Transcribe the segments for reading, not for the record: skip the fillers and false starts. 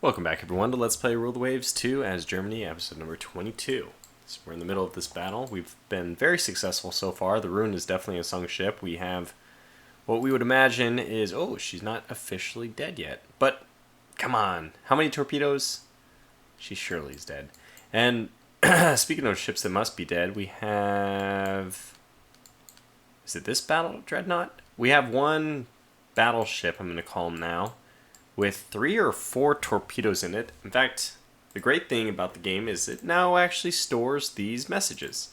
Welcome back everyone to Let's Play Rule the Waves 2 as Germany, episode number 22. So we're in the middle of this battle. We've been very successful so far. The Rune is definitely a sunk ship. We have what we would imagine is, oh, she's not officially dead yet. But, come on, how many torpedoes? She surely is dead. And, speaking of ships that must be dead, we have... Is it this battle dreadnought? We have one battleship, I'm going to call him now, with 3 or 4 torpedoes in it. In fact, the great thing about the game is it now actually stores these messages.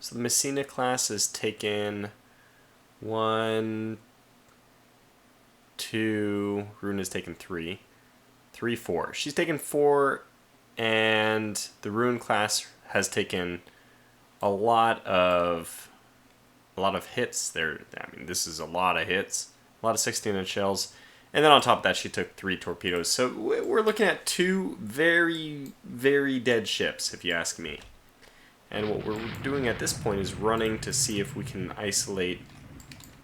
So the Messina class has taken 1, 2, Rune has taken 3, 3, 4. She's taken 4, and the Rune class has taken a lot of hits there. I mean, this is a lot of hits, a lot of 16-inch shells. And then on top of that, she took 3 torpedoes. So we're looking at 2 very, very dead ships, if you ask me. And what we're doing at this point is running to see if we can isolate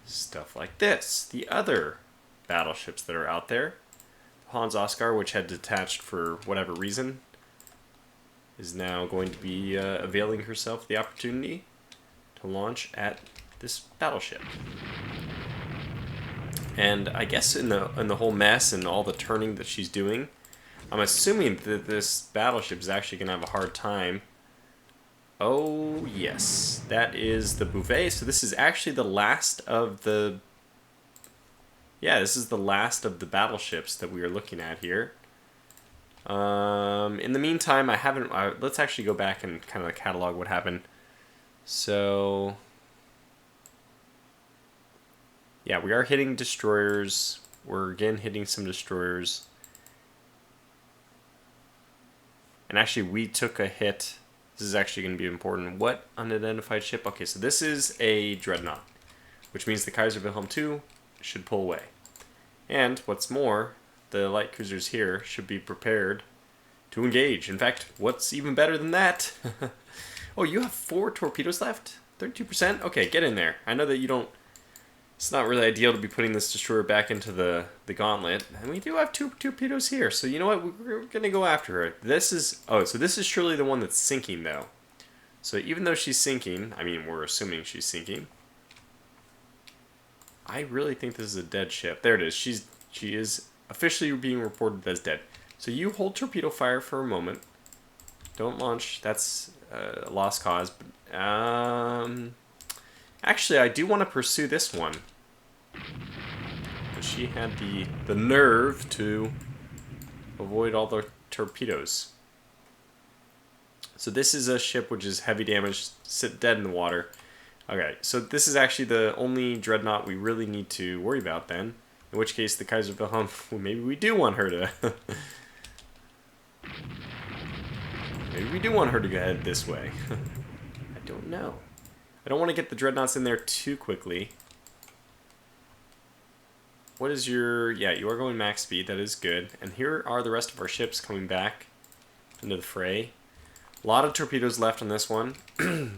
stuff like this. The other battleships that are out there. Hans Oskar, which had detached for whatever reason, is now going to be availing herself the opportunity to launch at this battleship. And I guess in the whole mess and all the turning that she's doing, I'm assuming that this battleship is actually going to have a hard time. Oh, yes. That is the Bouvet. So this is actually the last of the... Yeah, this is the last of the battleships that we are looking at here. In the meantime, I haven't... let's actually go back and kind of catalog what happened. So... Yeah, we are hitting destroyers. We're again hitting some destroyers. And actually, we took a hit. This is actually going to be important. What unidentified ship? Okay, so this is a dreadnought, which means the Kaiser Wilhelm II should pull away. And what's more, the light cruisers here should be prepared to engage. In fact, what's even better than that? Oh, you have 4 torpedoes left? 32%? Okay, get in there. I know that you don't... It's not really ideal to be putting this destroyer back into the gauntlet. And we do have 2 torpedoes here. So you know what? We're going to go after her. This is... Oh, so this is surely the one that's sinking, though. So even though she's sinking... I mean, we're assuming she's sinking. I really think this is a dead ship. There it is. She is officially being reported as dead. So you hold torpedo fire for a moment. Don't launch. That's a lost cause. But, actually, I do want to pursue this one. Because she had the nerve to avoid all the torpedoes. So this is a ship which is heavy damage, sit dead in the water. Okay, so this is actually the only dreadnought we really need to worry about then. In which case the Kaiser Wilhelm, well, maybe we do want her to... maybe we do want her to go ahead this way. I don't know. I don't want to get the dreadnoughts in there too quickly. What is your... Yeah, you are going max speed. That is good. And here are the rest of our ships coming back into the fray. A lot of torpedoes left on this one.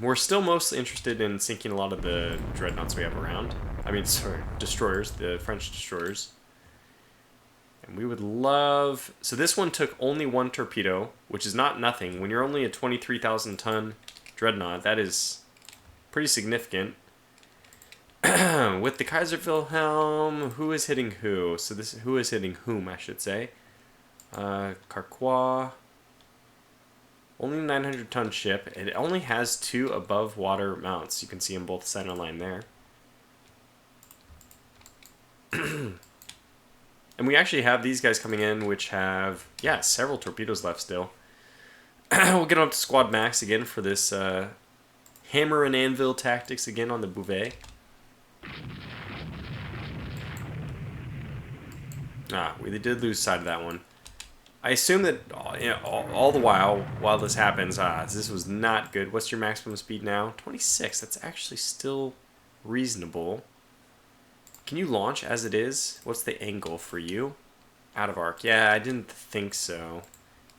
We're still mostly interested in sinking a lot of the dreadnoughts we have around. I mean, sorry, destroyers, the French destroyers. And we would love... So this one took only 1 torpedo, which is not nothing. When you're only a 23,000 ton dreadnought, that is... pretty significant. With the Kaiser Wilhelm, who is hitting who? So this who is hitting whom, I should say. Carquois. Only 900-ton ship. It only has 2 above water mounts. You can see them both center line there. And we actually have these guys coming in, which have, yeah, several torpedoes left still. We'll get up to squad max again for this hammer and anvil tactics again on the Bouvet. We did lose sight of that one. I assume that all the while this happens, this was not good. What's your maximum speed now? 26. That's actually still reasonable. Can you launch as it is? What's the angle for you? Out of arc. Yeah, I didn't think so.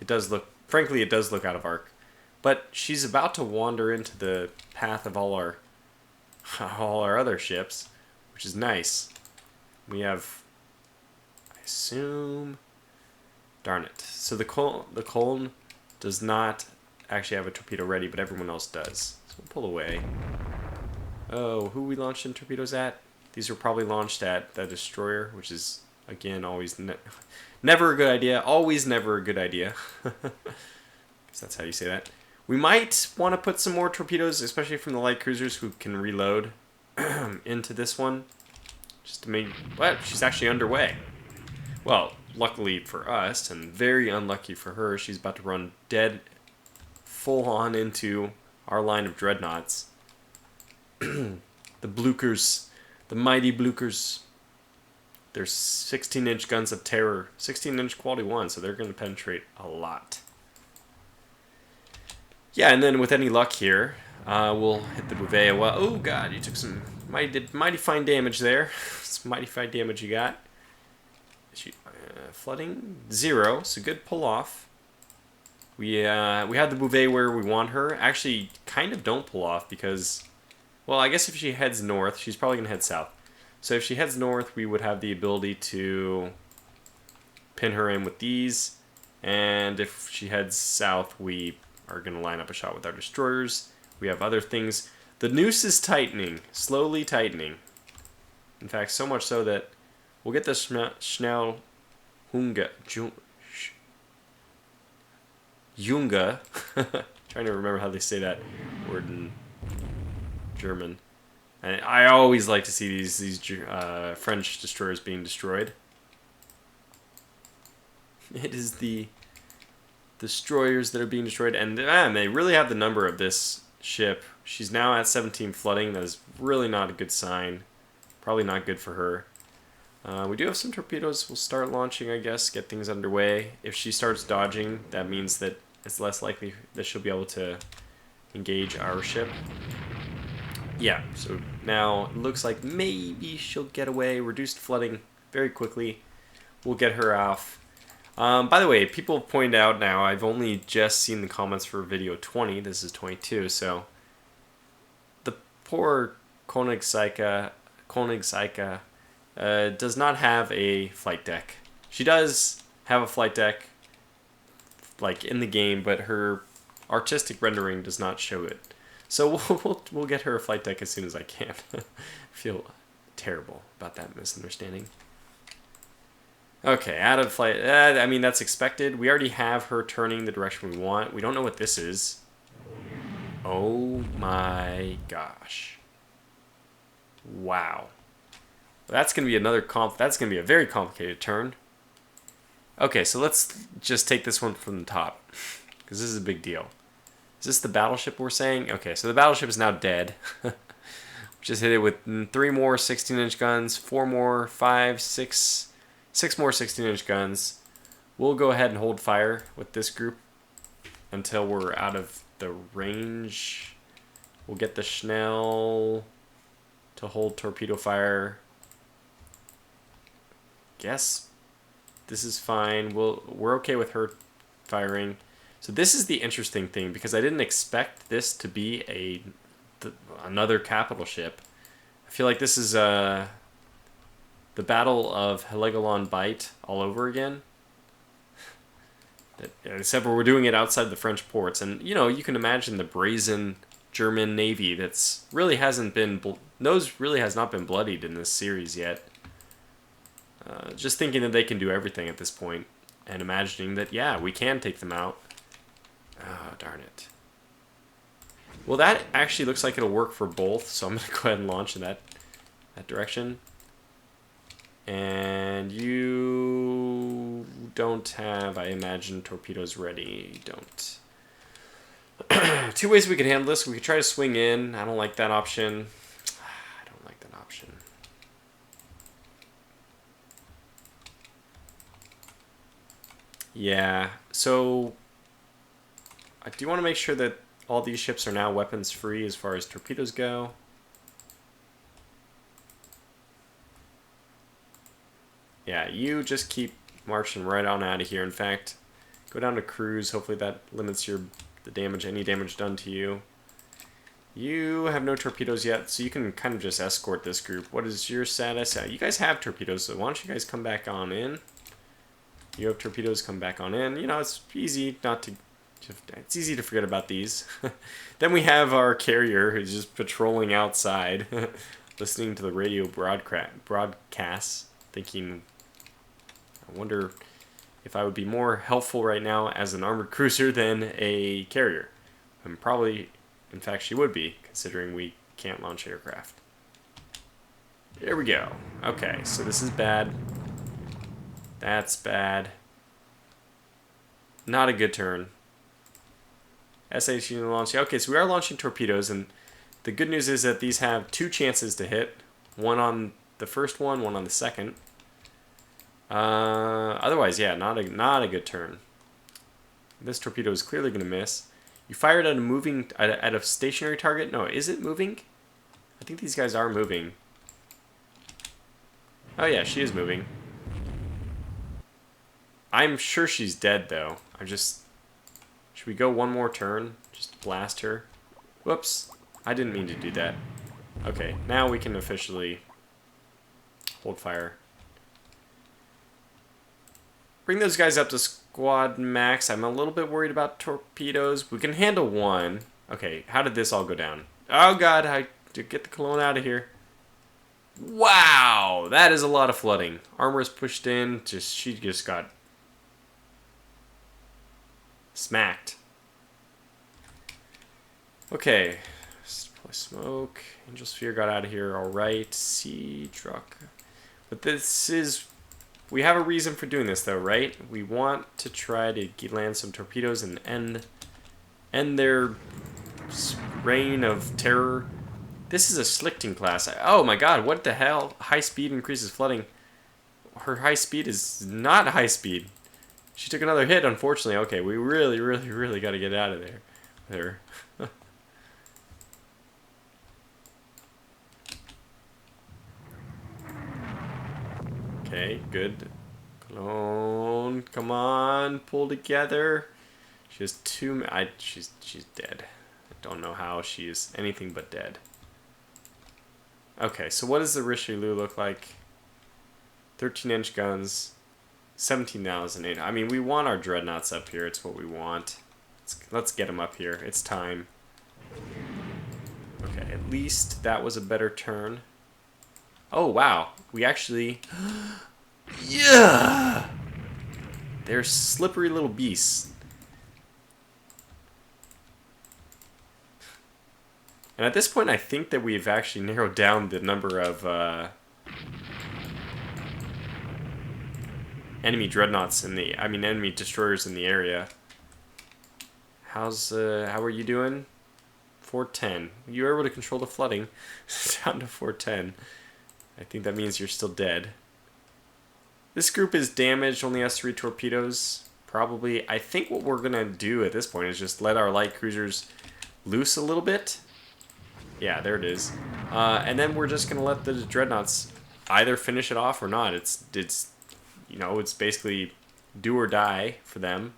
It does look... Frankly, it does look out of arc. But she's about to wander into the path of all our other ships, which is nice. We have, I assume, Darn it. So the Colne does not actually have a torpedo ready, but everyone else does. So we'll pull away. Oh, who we launched in torpedoes at? These were probably launched at the destroyer, which is, again, always never a good idea. Always never a good idea. Guess that's how you say that. We might want to put some more torpedoes, especially from the light cruisers who can reload, into this one. Just to make... What? She's actually underway. Well, luckily for us, and very unlucky for her, she's about to run dead full on into our line of dreadnoughts. The Blukers. The mighty Blukers. They're 16-inch guns of terror. 16-inch quality 1, so they're going to penetrate a lot. Yeah, and then with any luck here, we'll hit the Bouvet. Well, oh god, you took some mighty fine damage there. Some mighty fine damage you got. Flooding 0, so good pull off. We had the Bouvet where we want her. Actually, kind of don't pull off because, well, I guess if she heads north, she's probably gonna head south. So if she heads north, we would have the ability to pin her in with these, and if she heads south, we are going to line up a shot with our destroyers. We have other things. The noose is tightening, slowly tightening. In fact, so much so that we'll get the Schnell Junge. Trying to remember how they say that word in German. And I always like to see these French destroyers being destroyed. It is the destroyers that are being destroyed, and they really have the number of this ship. She's now at 17 flooding. That is really not a good sign. Probably not good for her. We do have some torpedoes. We'll start launching, I guess, get things underway. If she starts dodging, that means that it's less likely that she'll be able to engage our ship. Yeah, so now it looks like maybe she'll get away. Reduced flooding very quickly. We'll get her off. By the way, people point out now, I've only just seen the comments for video 20. This is 22, so the poor Koenigsegg does not have a flight deck. She does have a flight deck, like in the game, but her artistic rendering does not show it. So we'll get her a flight deck as soon as I can. I feel terrible about that misunderstanding. Okay, out of flight. I mean, that's expected. We already have her turning the direction we want. We don't know what this is. Oh my gosh. Wow. That's going to be another that's going to be a very complicated turn. Okay, so let's just take this one from the top, because this is a big deal. Is this the battleship we're saying? Okay, so the battleship is now dead. Just hit it with 3 more 16-inch guns, 4 more, 5, 6 more 16-inch guns. We'll go ahead and hold fire with this group until we're out of the range. We'll get the Schnell to hold torpedo fire. Guess this is fine. We're okay with her firing. So this is the interesting thing, because I didn't expect this to be another capital ship. I feel like this is the Battle of Heligoland Bight all over again. Except we're doing it outside the French ports, and you know, you can imagine the brazen German Navy that's really hasn't been really has not been bloodied in this series yet. Just thinking that they can do everything at this point, and imagining that, yeah, we can take them out. Oh, darn it. Well, that actually looks like it'll work for both, so I'm going to go ahead and launch in that direction. And you don't have, I imagine, torpedoes ready. You don't. 2 ways we could handle this. We could try to swing in. I don't like that option. I don't like that option. Yeah, so I do want to make sure that all these ships are now weapons free as far as torpedoes go. Yeah, you just keep marching right on out of here. In fact, go down to cruise. Hopefully that limits any damage done to you. You have no torpedoes yet, so you can kind of just escort this group. What is your status? You guys have torpedoes, so why don't you guys come back on in? You have torpedoes, come back on in. You know, it's easy not to... It's easy to forget about these. Then we have our carrier who's just patrolling outside, listening to the radio broadcasts, thinking, I wonder if I would be more helpful right now as an armored cruiser than a carrier. And probably, in fact, she would be, considering we can't launch aircraft. There we go. Okay, so this is bad. That's bad. Not a good turn. SH launch. Okay, so we are launching torpedoes, and the good news is that these have 2 chances to hit. One on the first one on the second. Otherwise, yeah, not a good turn. This torpedo is clearly going to miss. You fired at a stationary target. No, is it moving? I think these guys are moving. Oh yeah, she is moving. I'm sure she's dead though. Should we go one more turn? Just blast her. Whoops. I didn't mean to do that. Okay, now we can officially hold fire. Bring those guys up to squad max. I'm a little bit worried about torpedoes. We can handle 1. Okay, how did this all go down? Oh god, I to get the cologne out of here. Wow, that is a lot of flooding. Armor is pushed in. She just got smacked. Okay. Deploy smoke. Angel Sphere got out of here. Alright. Sea truck. But this is... We have a reason for doing this though, right? We want to try to land some torpedoes and end their reign of terror. This is a Slichting class. Oh my god, what the hell? High speed increases flooding. Her high speed is not high speed. She took another hit, unfortunately. Okay, we really got to get out of there. There. Okay, good. Clone, come on, pull together. She has 2. She's dead. I don't know how she is anything but dead. Okay, so what does the Richelieu look like? 13-inch guns. 17,008. I mean, we want our dreadnoughts up here. It's what we want. Let's get them up here. It's time. Okay, at least that was a better turn. Oh, wow. We actually... Yeah! They're slippery little beasts. And at this point, I think that we've actually narrowed down the number of... enemy dreadnoughts enemy destroyers in the area. How are you doing? 410. You were able to control the flooding. Down to 410. I think that means you're still dead. This group is damaged, only has 3 torpedoes. Probably, I think what we're gonna do at this point is just let our light cruisers loose a little bit. Yeah, there it is. And then we're just gonna let the dreadnoughts either finish it off or not. It's you know, it's basically do or die for them.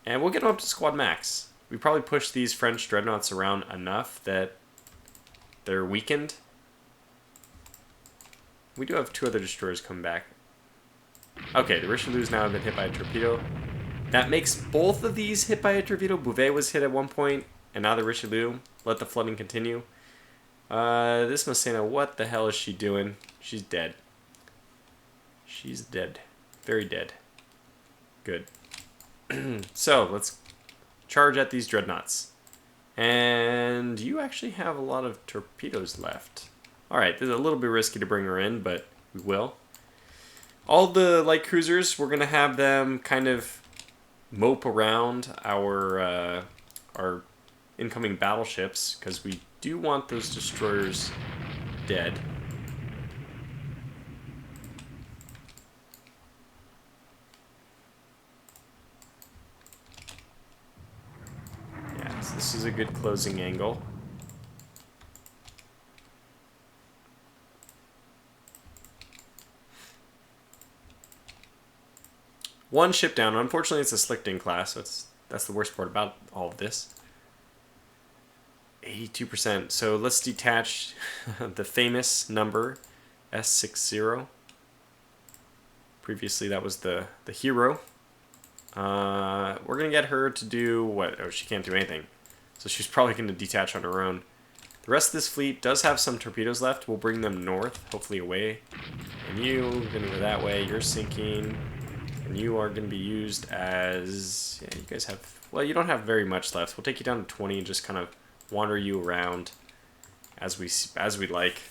And we'll get them up to squad max. We probably push these French dreadnoughts around enough that they're weakened. We do have 2 other destroyers come back. Okay, the Richelieu's now been hit by a torpedo. That makes both of these hit by a torpedo. Bouvet was hit at one point, and now the Richelieu. Let the flooding continue. This Massena, what the hell is she doing? She's dead. She's dead. Very dead. Good. So, let's charge at these dreadnoughts. And you actually have a lot of torpedoes left. Alright, this is a little bit risky to bring her in, but we will. All the light cruisers, we're going to have them kind of mope around our incoming battleships, because we do want those destroyers dead. This is a good closing angle. One ship down. Unfortunately, it's a Slichting class, so that's the worst part about all of this. 82%. So let's detach the famous number S60. Previously, that was the hero. We're going to get her to do what? Oh, she can't do anything. So she's probably going to detach on her own. The rest of this fleet does have some torpedoes left. We'll bring them north, hopefully away. And you are going to go that way. You're sinking. And you are going to be used as... Yeah, you guys have... Well, you don't have very much left. We'll take you down to 20 and just kind of wander you around as we like.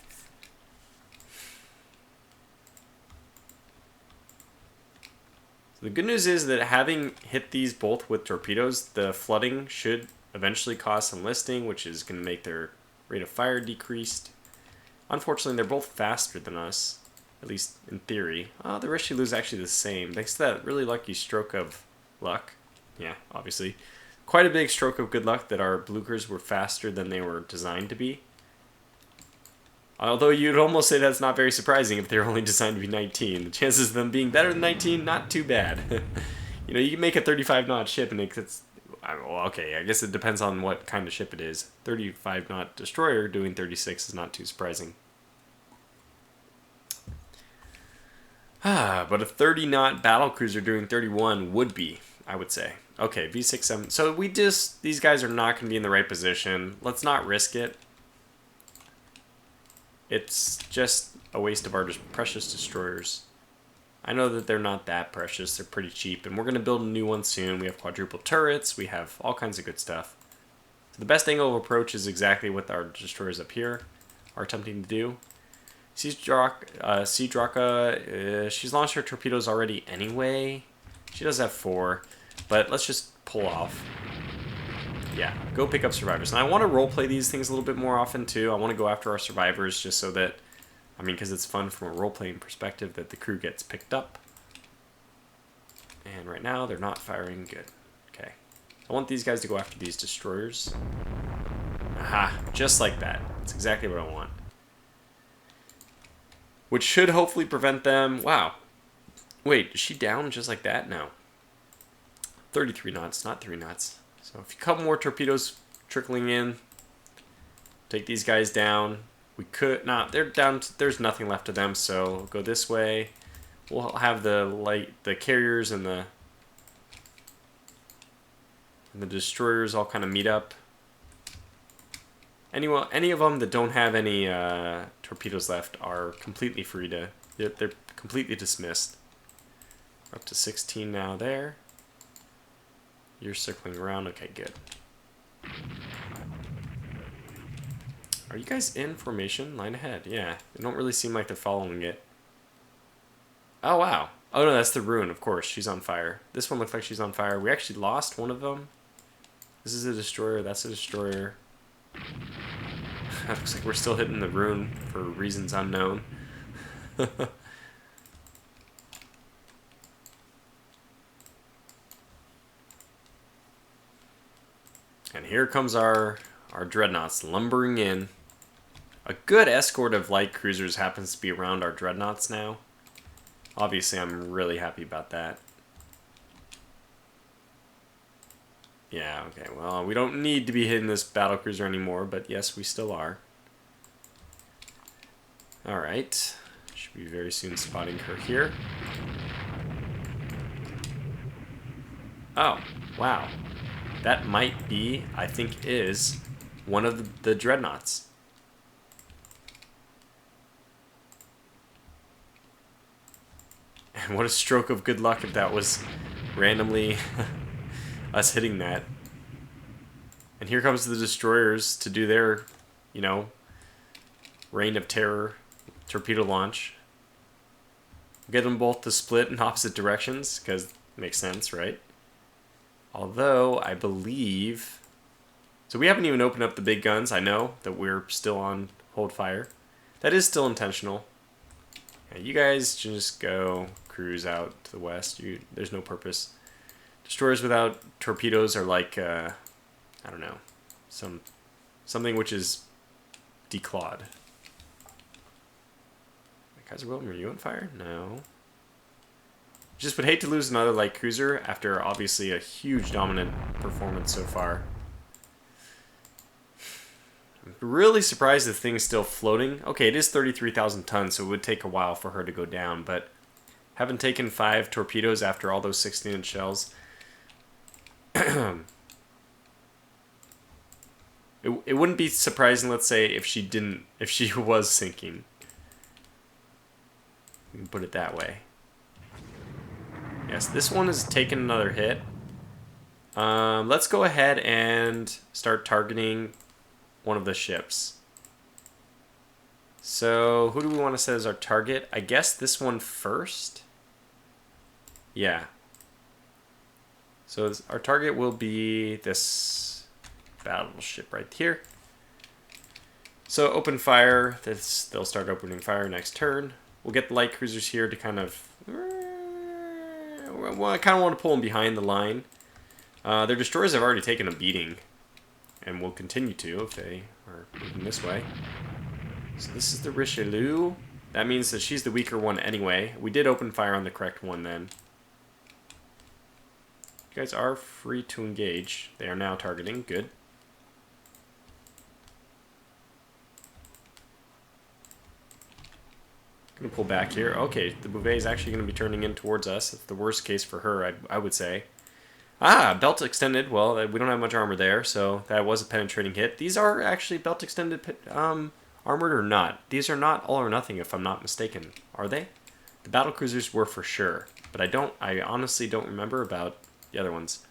So the good news is that having hit these both with torpedoes, the flooding should eventually cause some listing, which is going to make their rate of fire decreased. Unfortunately, they're both faster than us, at least in theory. The Richelieu is actually the same, thanks to that really lucky stroke of luck. Yeah, obviously. Quite a big stroke of good luck that our Bluchers were faster than they were designed to be. Although you'd almost say that's not very surprising if they're only designed to be 19. The chances of them being better than 19, not too bad. You know, you can make a 35-knot ship and it's... Well, okay, I guess it depends on what kind of ship it is. 35-knot destroyer doing 36 is not too surprising. But a 30-knot battlecruiser doing 31 would be, I would say. Okay, V6, 7. So these guys are not going to be in the right position. Let's not risk it. It's just a waste of our precious destroyers. I know that they're not that precious. They're pretty cheap, and we're going to build a new one soon. We have quadruple turrets. We have all kinds of good stuff. So the best angle of approach is exactly what our destroyers up here are attempting to do. Sea Draka, she's launched her torpedoes already anyway. She does have 4, but let's just pull off. Yeah, go pick up survivors. And I want to roleplay these things a little bit more often, too. I want to go after our survivors just so that... I mean, because it's fun from a role-playing perspective that the crew gets picked up. And right now, they're not firing good. Okay. I want these guys to go after these destroyers. Aha, just like that. That's exactly what I want. Which should hopefully prevent them... Wow. Wait, is she down just like that? No. 33 knots, not 3 knots. So if a couple more torpedoes trickling in, take these guys down. We could not. They're down. There's nothing left of them. So we'll go this way. We'll have the carriers and the destroyers all kind of meet up. Any of them that don't have any torpedoes left are completely free to. They're completely dismissed. We're up to 16 now. There. You're circling around. Okay, good. Are you guys in formation? Line ahead. Yeah. They don't really seem like they're following it. Oh, wow. Oh, no, that's the Ruin, of course. She's on fire. This one looks like she's on fire. We actually lost one of them. This is a destroyer. That's a destroyer. Looks like we're still hitting the Ruin for reasons unknown. And here comes our dreadnoughts lumbering in. A good escort of light cruisers happens to be around our dreadnoughts now. Obviously, I'm really happy about that. Yeah, okay, well, we don't need to be hitting this battlecruiser anymore, but yes, we still are. Alright. Should be very soon spotting her here. Oh, wow. That might be, I think is, one of the dreadnoughts. And what a stroke of good luck if that was randomly us hitting that. And here comes the destroyers to do their, you know, reign of terror torpedo launch. Get them both to split in opposite directions, because it makes sense, right? Although, I believe... So we haven't even opened up the big guns. I know that we're still on hold fire. That is still intentional. Yeah, you guys just go cruise out to the west. There's no purpose. Destroyers without torpedoes are like, I don't know, something which is declawed. Kaiser Wilhelm, are you on fire? No. Just would hate to lose another light cruiser after obviously a huge dominant performance so far. I'm really surprised the thing's still floating. Okay, it is 33,000 tons, so it would take a while for her to go down, but Haven't taken 5 torpedoes after all those 16-inch shells. It wouldn't be surprising, let's say, if she was sinking. You can put it that way. Yes, this one has taken another hit. Let's go ahead and start targeting one of the ships. So, who do we want to set as our target? I guess this one first? Yeah. So our target will be this battleship right here. So open fire. They'll start opening fire next turn. We'll get the light cruisers here to kind of... Well, I kind of want to pull them behind the line. Their destroyers have already taken a beating. And will continue to if they are moving this way. So this is the Richelieu. That means that she's the weaker one anyway. We did open fire on the correct one then. You guys are free to engage. They are now targeting. Good. Gonna pull back here. Okay, the Bouvet is actually going to be turning in towards us. It's the worst case for her, I would say. Ah, belt extended. Well, we don't have much armor there, so that was a penetrating hit. These are actually belt extended, armored or not. These are not all or nothing, if I'm not mistaken. Are they? The battle cruisers were for sure, but I honestly don't remember about the other ones.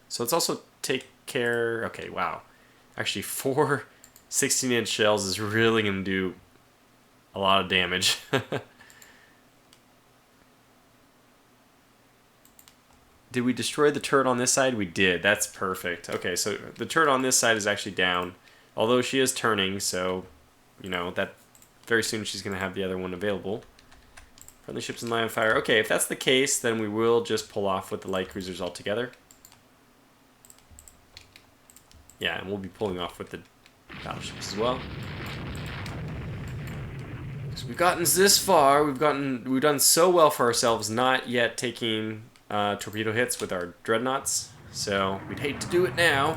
So let's also take care... Okay, wow. Actually, 4 16-inch shells is really going to do a lot of damage. Did we destroy the turret on this side? We did. That's perfect. Okay, so the turret on this side is actually down. Although she is turning, so, you know, that very soon she's going to have the other one available. Friendly ships in line of fire. Okay, if that's the case, then we will just pull off with the light cruisers altogether. Yeah, and we'll be pulling off with the battleships as well. So we've gotten this far. We've done so well for ourselves, not yet taking torpedo hits with our dreadnoughts. So we'd hate to do it now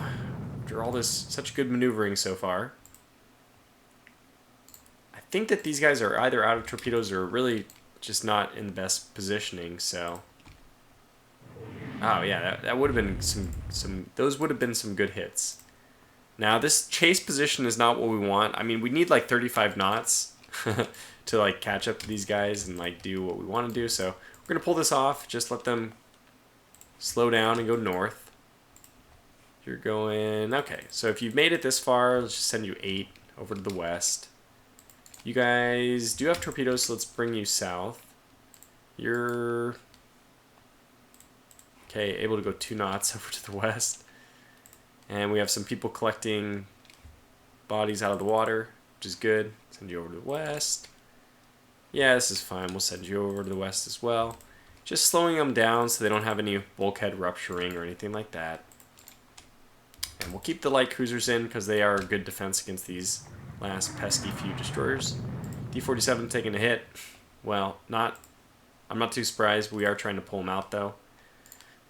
after all this such good maneuvering so far. I think that these guys are either out of torpedoes or really just not in the best positioning. So, oh yeah, that would have been those would have been some good hits. Now this chase position is not what we want. I mean, we need like 35 knots to like catch up to these guys and like do what we want to do. So we're gonna pull this off. Just let them slow down and go north. You're going... Okay, so if you've made it this far, let's just send you 8 over to the west. You guys do have torpedoes, so let's bring you south. You're... Okay, able to go 2 knots over to the west. And we have some people collecting bodies out of the water, which is good. Send you over to the west. Yeah, this is fine. We'll send you over to the west as well. Just slowing them down so they don't have any bulkhead rupturing or anything like that. And we'll keep the light cruisers in because they are a good defense against these last pesky few destroyers. D-47 taking a hit. Well, I'm not too surprised. We are trying to pull them out though.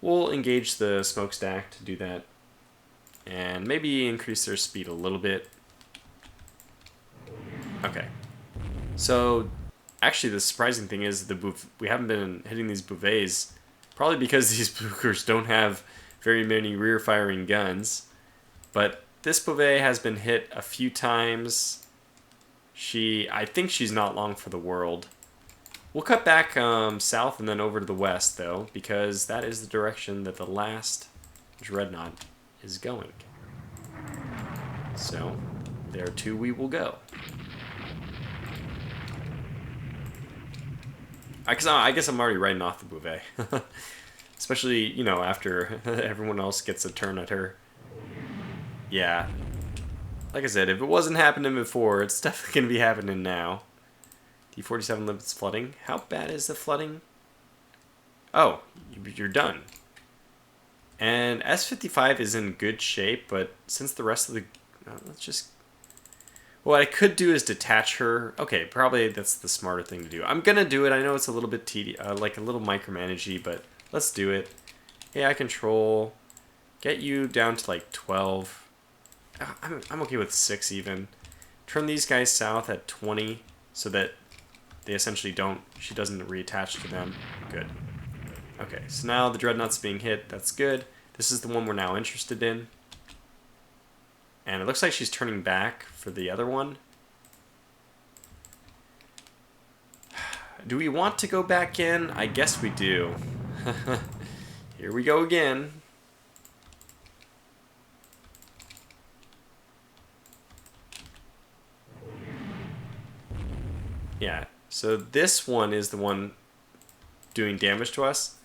We'll engage the smokestack to do that. And maybe increase their speed a little bit. Okay. So... Actually, the surprising thing is we haven't been hitting these Bouvets, probably because these Bookers don't have very many rear-firing guns. But this Bouvet has been hit a few times. I think she's not long for the world. We'll cut back south and then over to the west, though, because that is the direction that the last dreadnought is going. So, there too we will go. I guess I'm already writing off the Bouvet. Especially, you know, after everyone else gets a turn at her. Yeah. Like I said, if it wasn't happening before, it's definitely going to be happening now. D-47 limits flooding. How bad is the flooding? Oh, you're done. And S-55 is in good shape, but since the rest of the... let's just... What I could do is detach her. Okay, probably that's the smarter thing to do. I'm going to do it. I know it's a little bit tedious, like a little micromanagey, but let's do it. AI control. Get you down to like 12. I'm okay with 6 even. Turn these guys south at 20 so that they essentially don't, she doesn't reattach to them. Good. Okay, so now the dreadnought's being hit. That's good. This is the one we're now interested in. And it looks like she's turning back for the other one. Do we want to go back in? I guess we do. Here we go again. Yeah, so this one is the one doing damage to us.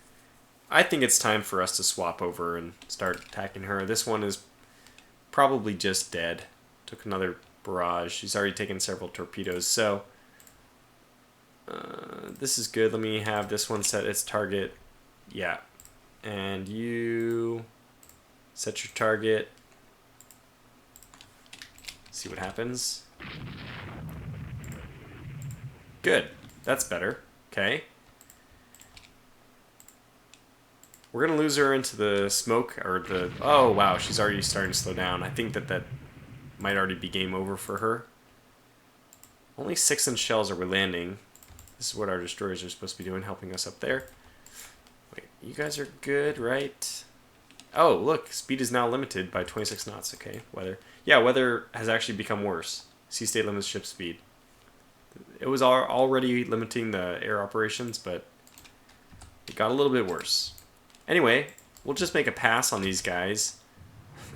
I think it's time for us to swap over and start attacking her. This one is probably just dead. Took another barrage. She's already taken several torpedoes, so this is good. Let me have this one set its target. Yeah. And you set your target. See what happens. Good. That's better. Okay. We're going to lose her into the smoke, or the... Oh, wow, she's already starting to slow down. I think that might already be game over for her. Only 6-inch shells are we landing. This is what our destroyers are supposed to be doing, helping us up there. Wait, you guys are good, right? Oh, look, speed is now limited by 26 knots. Okay, weather. Yeah, weather has actually become worse. Sea state limits ship speed. It was already limiting the air operations, but it got a little bit worse. Anyway, we'll just make a pass on these guys.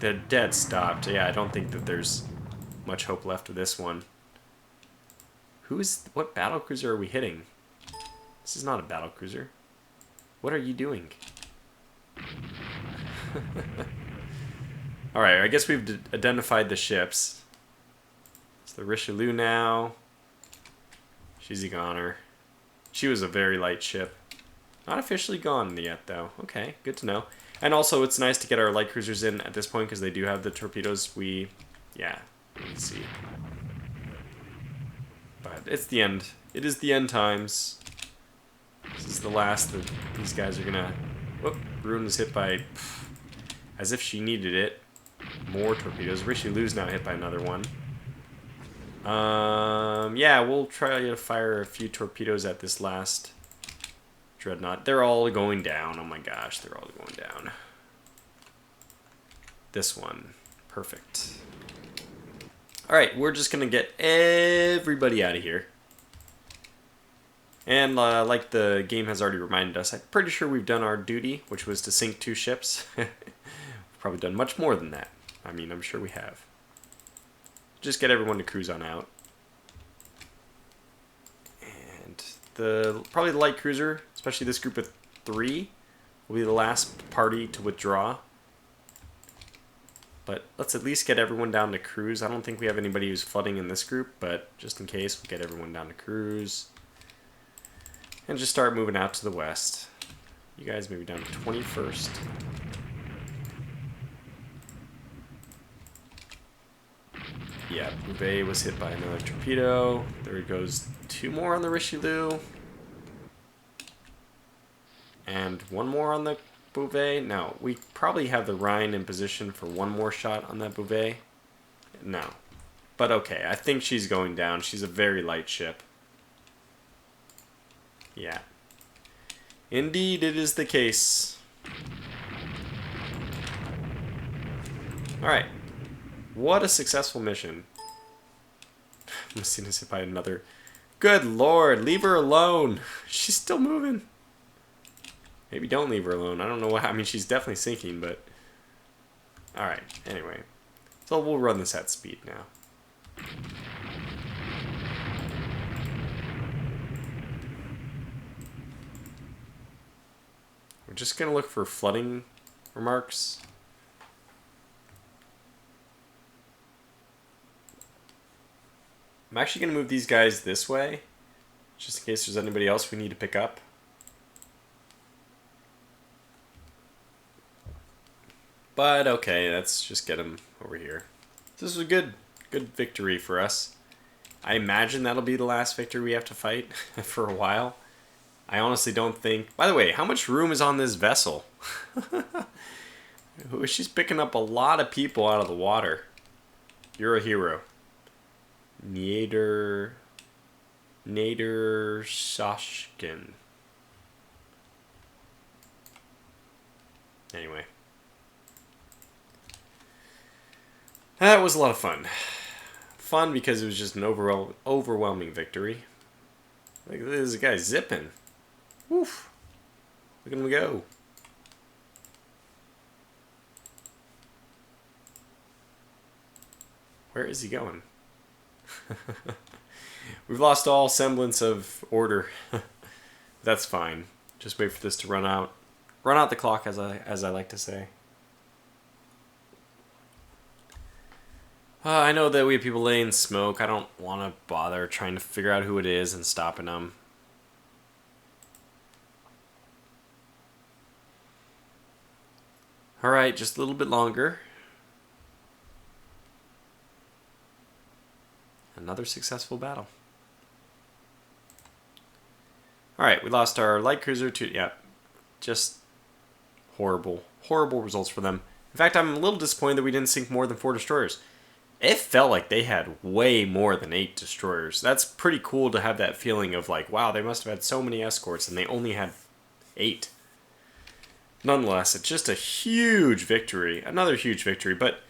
They're dead stopped. Yeah, I don't think that there's much hope left of this one. What battlecruiser are we hitting? This is not a battlecruiser. What are you doing? Alright, I guess we've identified the ships. It's the Richelieu now. She's a goner. She was a very light ship. Not officially gone yet, though. Okay, good to know. And also, it's nice to get our light cruisers in at this point, because they do have the torpedoes. Yeah, we can see. But it's the end. It is the end times. This is the last that these guys are gonna... Whoop, Rune is hit by... As if she needed it. More torpedoes. Richelieu's now hit by another one. Yeah, we'll try to fire a few torpedoes at this last dreadnought. They're all going down. Oh my gosh, they're all going down. This one. Perfect. Alright, we're just going to get everybody out of here. And like the game has already reminded us, I'm pretty sure we've done our duty, which was to sink 2 ships. We've probably done much more than that. I mean, I'm sure we have. Just get everyone to cruise on out. And probably the light cruiser, especially this group of 3, will be the last party to withdraw. But let's at least get everyone down to cruise. I don't think we have anybody who's flooding in this group, but just in case, we'll get everyone down to cruise. And just start moving out to the west. You guys maybe down to 21st. Yeah, Bouvet was hit by another torpedo. There goes 2 more on the Richelieu. And 1 more on the Bouvet. No, we probably have the Rhine in position for 1 more shot on that Bouvet. No. But okay, I think she's going down. She's a very light ship. Yeah. Indeed, it is the case. Alright. What a successful mission. Messina's hit by another. Good lord, leave her alone. She's still moving. Maybe don't leave her alone. I don't know what. I mean, she's definitely sinking, but. Alright, anyway. So we'll run this at speed now. We're just going to look for flooding remarks. I'm actually going to move these guys this way, just in case there's anybody else we need to pick up. But okay, let's just get them over here. This is a good victory for us. I imagine that'll be the last victory we have to fight for a while. I honestly don't think... By the way, how much room is on this vessel? She's picking up a lot of people out of the water. You're a hero. Neater. Nader Shashkin. Anyway. That was a lot of fun. Fun because it was just an overwhelming victory. Look at this guy zipping. Woof. Look at him go. Where is he going? We've lost all semblance of order. That's fine. Just wait for this to run out. Run out the clock, as I like to say. I know that we have people laying smoke. I don't want to bother trying to figure out who it is and stopping them. Alright, just a little bit longer. Another successful battle. Alright, we lost our light cruiser to... Yeah, just horrible. Horrible results for them. In fact, I'm a little disappointed that we didn't sink more than 4 destroyers. It felt like they had way more than 8 destroyers. That's pretty cool to have that feeling of like, wow, they must have had so many escorts and they only had 8. Nonetheless, it's just a huge victory. Another huge victory. But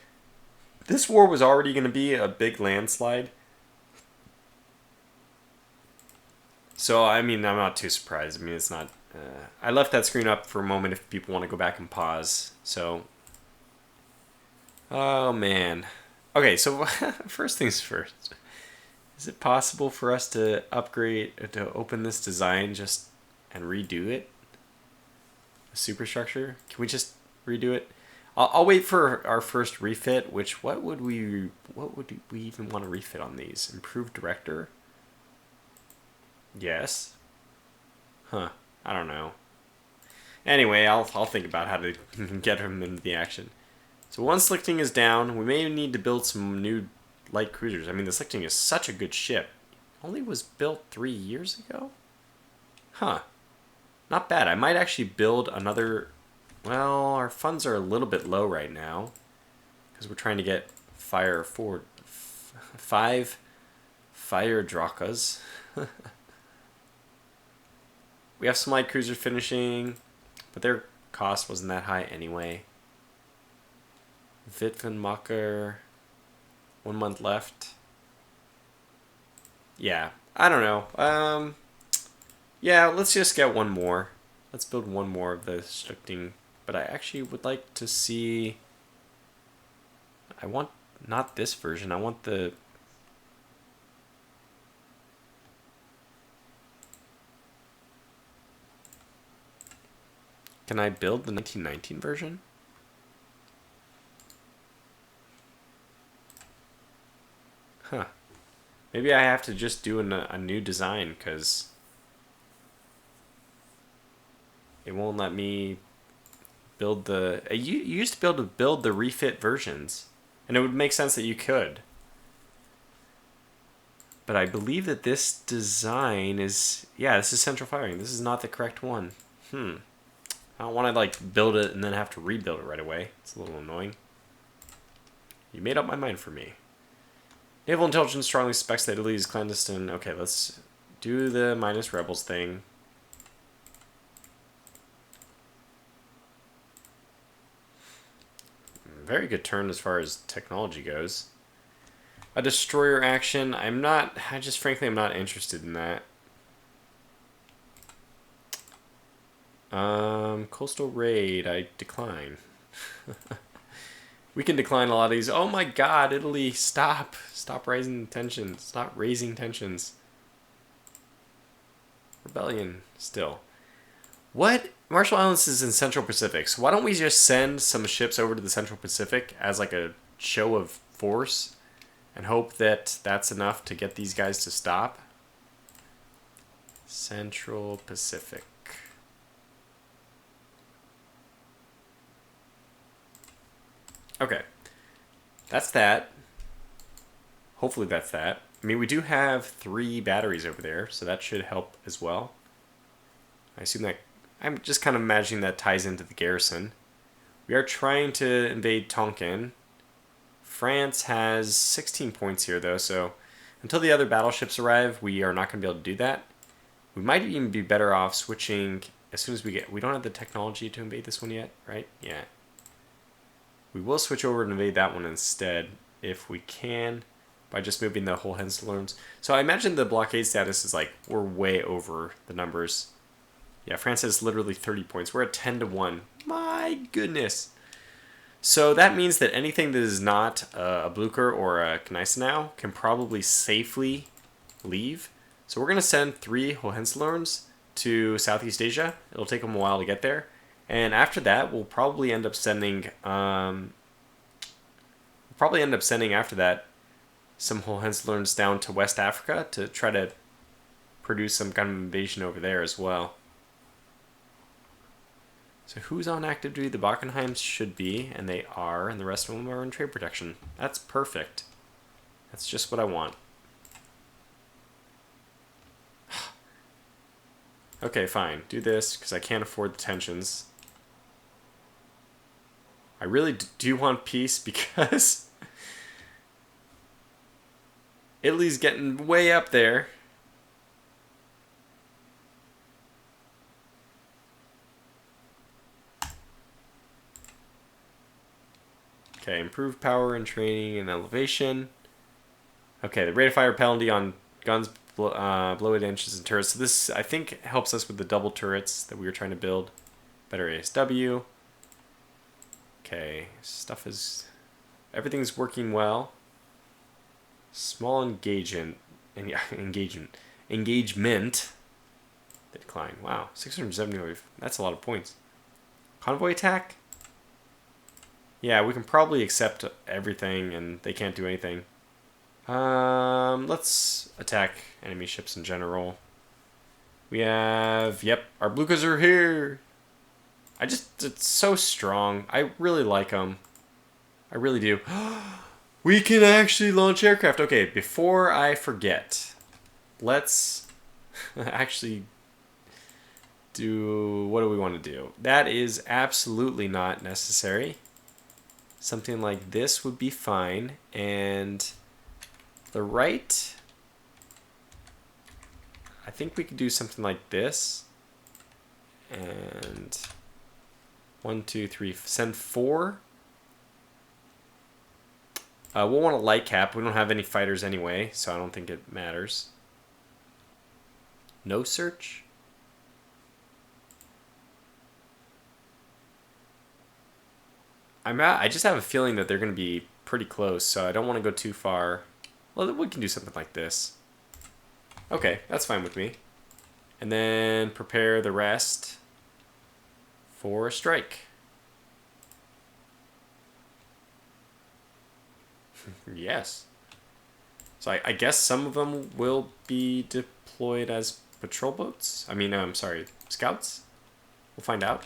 this war was already going to be a big landslide. So, I mean, I'm not too surprised. I mean, it's not... I left that screen up for a moment if people want to go back and pause. So... Oh, man. Okay, so first things first. Is it possible for us to upgrade, to open this design just and redo it? A superstructure? Can we just redo it? I'll wait for our first refit, which what would we even want to refit on these? Improved director? Yes. Huh. I don't know. Anyway, I'll think about how to get him into the action. So one Slichting is down. We may need to build some new light cruisers. I mean, the Slichting is such a good ship. Only was built 3 years ago? Huh. Not bad. I might actually build another... Well, our funds are a little bit low right now. Because we're trying to get 5 fire Drakas. We have some light cruisers finishing, but their cost wasn't that high anyway. Wittgenmacher, 1 month left. Yeah, I don't know. Yeah, let's just get one more. Let's build one more of the Slichting. But I actually would like to see... I want not this version. I want the... Can I build the 1919 version? Huh. Maybe I have to just do a new design because it won't let me build the... You used to be able to build the refit versions, and it would make sense that you could. But I believe that this design is... Yeah, this is central firing. This is not the correct one. I don't want to like build it and then have to rebuild it right away. It's a little annoying. You made up my mind for me. Naval intelligence strongly suspects that Italy is clandestine. Okay, let's do the minus rebels thing. Very good turn as far as technology goes. A destroyer action. Frankly, I'm not interested in that. Coastal raid, I decline. We can decline a lot of these. Oh my god, Italy, stop. Stop raising tensions. Stop raising tensions. Rebellion, still. What? Marshall Islands is in Central Pacific, so why don't we just send some ships over to the Central Pacific as like a show of force and hope that that's enough to get these guys to stop? Central Pacific. Okay, that's that. Hopefully that's that. I mean, we do have 3 batteries over there, so that should help as well. I assume that... I'm just kind of imagining that ties into the garrison. We are trying to invade Tonkin. France has 16 points here, though, so... until the other battleships arrive, we are not going to be able to do that. We might even be better off switching as soon as we don't have the technology to invade this one yet, right? Yeah. We will switch over and invade that one instead if we can by just moving the whole Hohenzollerns. So I imagine the blockade status is like we're way over the numbers. Yeah, France has literally 30 points. We're at 10-1. My goodness. So that means that anything that is not a Blucher or a Gneisenau can probably safely leave. So we're going to send 3 Hohenzollerns to Southeast Asia. It'll take them a while to get there. And after that, we'll probably end up sending after that some Hohenzollerns down to West Africa to try to produce some kind of invasion over there as well. So who's on active duty? The Bockenheims should be, and they are, and the rest of them are in trade protection. That's perfect. That's just what I want. Okay, fine. Do this, because I can't afford the tensions. I really do want peace, because Italy's getting way up there. Okay, improved power and training and elevation. Okay, the rate of fire penalty on guns below 8 inches and turrets. So this, I think, helps us with the double turrets that we were trying to build. Better ASW. Okay, everything's working well. Small engagement. Decline. Wow, 670. That's a lot of points. Convoy attack. Yeah, we can probably accept everything and they can't do anything. Let's attack enemy ships in general. We have, our Bluchers are here. It's so strong. I really like them. I really do. We can actually launch aircraft. Okay, before I forget, let's actually do, what do we want to do? That is absolutely not necessary. Something like this would be fine. And the right, I think we could do something like this. And 1, 2, 3, send 4. We'll want a light cap. We don't have any fighters anyway, so I don't think it matters. No search. I just have a feeling that they're going to be pretty close, so I don't want to go too far. Well, we can do something like this. Okay, that's fine with me. And then prepare the rest for a strike. Yes. So I guess some of them will be deployed as patrol boats. Scouts. We'll find out.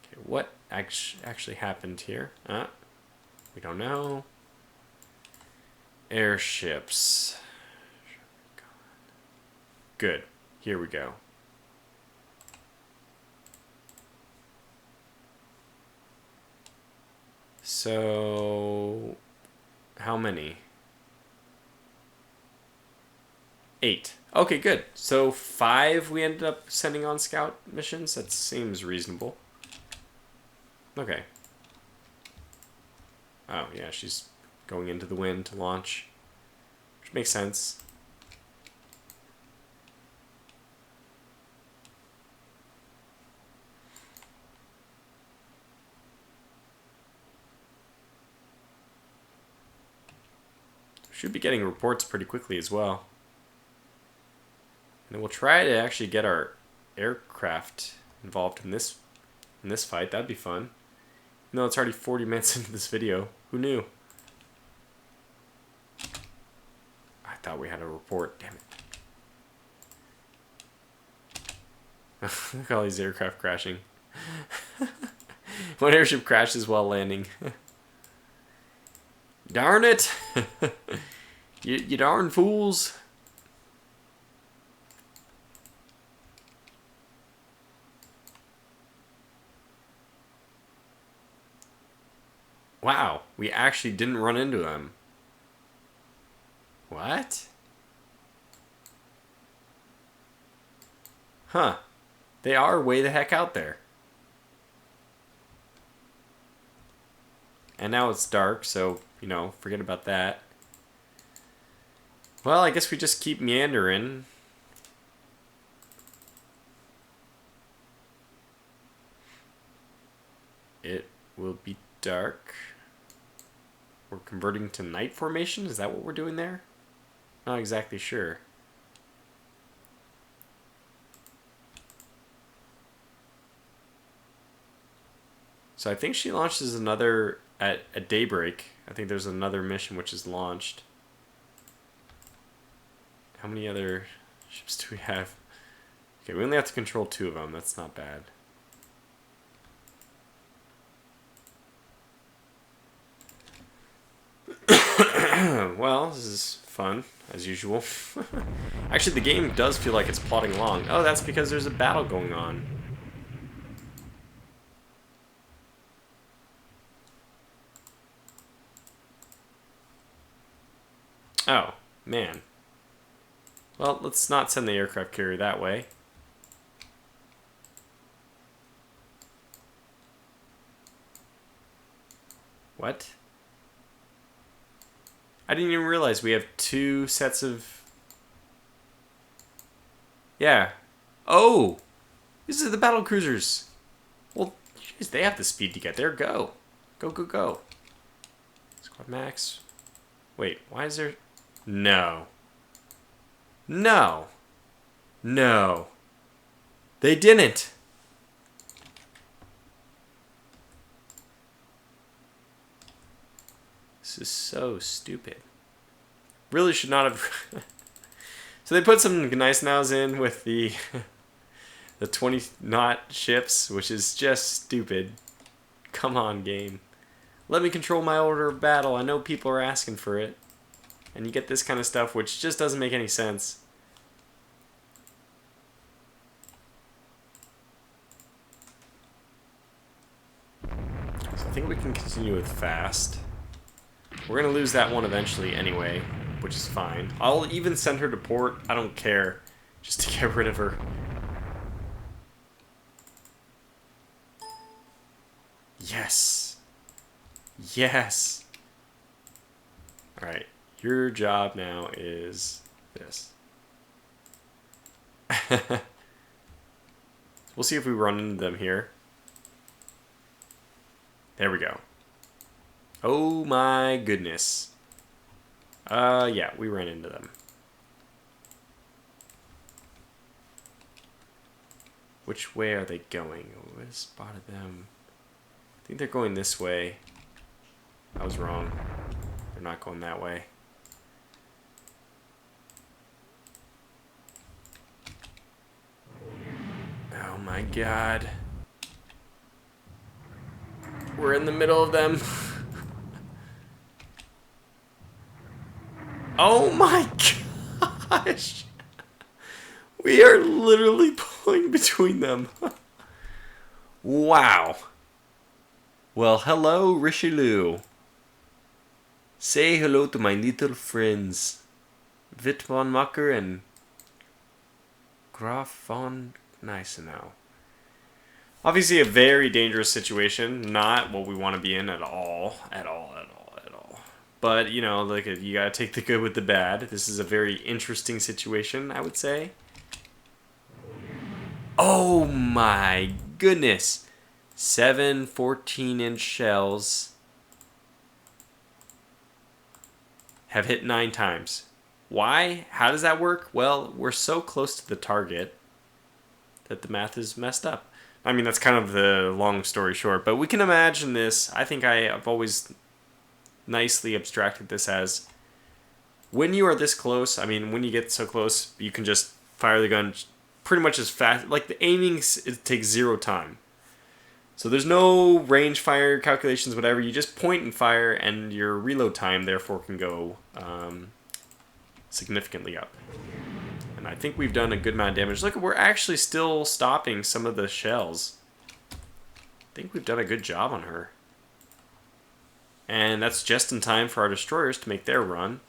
Okay, what actually happened here? We don't know. Airships. Good. Here we go. So, how many? 8. Okay, good. So 5 we ended up sending on scout missions. That seems reasonable. Okay. Oh, yeah, she's going into the wind to launch, which makes sense. Should be getting reports pretty quickly as well. And then we'll try to actually get our aircraft involved in this fight. That'd be fun. No, it's already 40 minutes into this video. Who knew? I thought we had a report. Damn it. Look at all these aircraft crashing. One airship crashes while landing. Darn it! you darn fools! Wow, we actually didn't run into them. What? Huh. They are way the heck out there. And now it's dark, so, you know, forget about that. Well, I guess we just keep meandering. It will be dark. We're converting to night formation? Is that what we're doing there? Not exactly sure. So I think she launches another at daybreak. I think there's another mission which is launched. How many other ships do we have? Okay, we only have to control 2 of them. That's not bad. Well, this is fun, as usual. Actually, the game does feel like it's plodding along. Oh, that's because there's a battle going on. Oh, man. Well, let's not send the aircraft carrier that way. What? I didn't even realize we have 2 sets of... Yeah. Oh! These are the battle cruisers. Well, geez, they have the speed to get there. Go. Go, go, go. Squad max. Wait, why is there... No. No. No. They didn't. This is so stupid. Really should not have... So they put some nice nows in with the the 20-knot ships, which is just stupid. Come on, game. Let me control my order of battle. I know people are asking for it. And you get this kind of stuff, which just doesn't make any sense. So I think we can continue with fast. We're going to lose that one eventually anyway, which is fine. I'll even send her to port. I don't care. Just to get rid of her. Yes. Yes. Alright. Your job now is this. We'll see if we run into them here. There we go. Oh my goodness. Yeah, we ran into them. Which way are they going? Oh, I spotted them. I think they're going this way. I was wrong. They're not going that way. Oh my god. We're in the middle of them. Oh my gosh. We are literally pulling between them. Wow. Well, hello, Richelieu. Say hello to my little friends. Wit von Macker and Graf von Gneisenau. Obviously a very dangerous situation. Not what we want to be in at all. At all. But, you know, like, you gotta take the good with the bad. This is a very interesting situation, I would say. Oh my goodness. 7 14-inch shells have hit 9 times. Why? How does that work? Well, we're so close to the target that the math is messed up. I mean, that's kind of the long story short, but we can imagine this. I think I've always nicely abstracted this as when you are this close, I mean, when you get so close, you can just fire the gun pretty much as fast. Like, the aiming, it takes 0 time. So there's no range fire calculations, whatever. You just point and fire, and your reload time, therefore, can go significantly up. And I think we've done a good amount of damage. Look, we're actually still stopping some of the shells. I think we've done a good job on her. And that's just in time for our destroyers to make their run.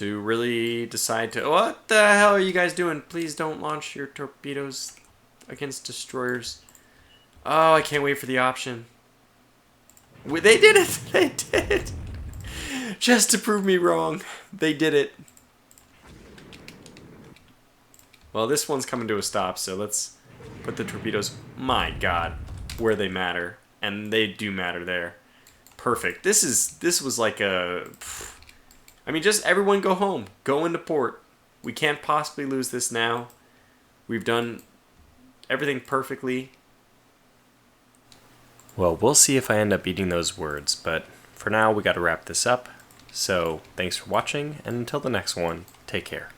to really decide to... What the hell are you guys doing? Please don't launch your torpedoes against destroyers. Oh, I can't wait for the option. They did it! They did it! Just to prove me wrong. They did it. Well, this one's coming to a stop, so let's put the torpedoes... My God, where they matter. And they do matter there. Perfect. This was like a... I mean, just everyone go home. Go into port. We can't possibly lose this now. We've done everything perfectly. Well, we'll see if I end up eating those words, but for now we got to wrap this up. So, thanks for watching, and until the next one, take care.